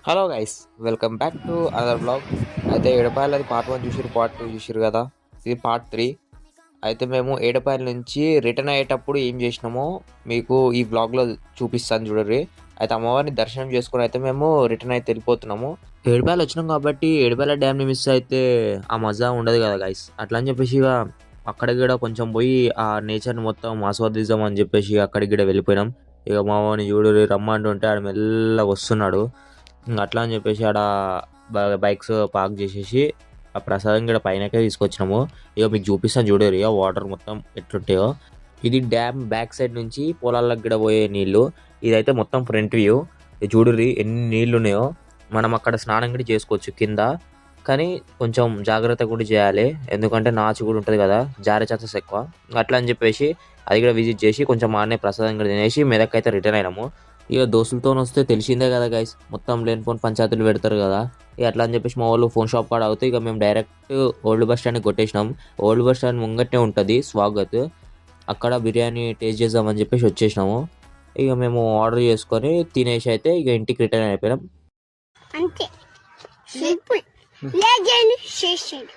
Hello guys, welcome back to another blog. అయితే ఏడుపాయలు అది part 1 చూసిరు, పార్ట్ 2 చూసిరు కదా. ఇది పార్ట్ 3. అయితే మేము ఏడుపాయల నుంచి రిటర్న్ అయ్యేటప్పుడు ఏం చేసినామో మీకు ఈ బ్లాగ్లో చూపిస్తాను చూడర్రి. అయితే అమ్మవారిని దర్శనం చేసుకుని అయితే మేము రిటర్న్ అయితే వెళ్ళిపోతున్నాము. ఏడుపాయలు వచ్చినాం కాబట్టి ఏడుపాయల డ్యామ్ని మిస్ అయితే ఆ మజా ఉండదు కదా గైస్. అట్లా అని చెప్పేసి ఇక అక్కడికి కూడా కొంచెం పోయి ఆ నేచర్ని మొత్తం ఆస్వాదిద్దాం అని చెప్పేసి అక్కడికి కూడా వెళ్ళిపోయినాం. ఇక మామని చూడు రమ్మంటుంటే ఆడ మెల్లగా వస్తున్నాడు. అట్లా అని చెప్పేసి ఆడ బైక్స్ పార్క్ చేసేసి ఆ ప్రసాదం కూడా పైనకే తీసుకొచ్చినాము. ఇక మీకు చూపిస్తాను చూడరు ఇక వాటర్ మొత్తం ఎట్లుంటాయో. ఇది డ్యామ్ బ్యాక్ సైడ్ నుంచి పొలాలకు కూడా పోయే నీళ్లు. ఇదైతే మొత్తం ఫ్రంట్ వ్యూ. చూడుర్రి ఎన్ని నీళ్లు ఉన్నాయో. మనం అక్కడ స్నానం కూడా చేసుకోవచ్చు కింద, కానీ కొంచెం జాగ్రత్త కూడా చేయాలి, ఎందుకంటే నాచు కూడా ఉంటుంది కదా, జారే ఛాన్సెస్ ఎక్కువ. అట్లా అని చెప్పేసి అది కూడా విజిట్ చేసి కొంచెం ఆడనే ప్రసాదం కూడా తినేసి మెదక్ అయితే రిటర్న్ అయినాము. ఇక దోస్తులతో వస్తే తెలిసిందే కదా గైస్, మొత్తం లేని ఫోన్ పంచాయతీలు పెడతారు కదా. ఇక అట్లా అని చెప్పేసి మా వాళ్ళు ఫోన్ షాప్ కాడ అవుతాయి. ఇక మేము డైరెక్ట్ ఓల్డ్ బస్ స్టాండ్కి కొట్టేసినాం. ఓల్డ్ బస్ స్టాండ్ ముంగట్నే ఉంటుంది స్వాగత్. అక్కడ బిర్యానీ టేస్ట్ చేద్దామని చెప్పేసి వచ్చేసినాము. ఇక మేము ఆర్డర్ చేసుకొని తినేసి అయితే ఇక ఇంటికి రిటర్న్ అయిపోయినాం. అంతే సింపుల్. లెజెండ్ చేసాడు.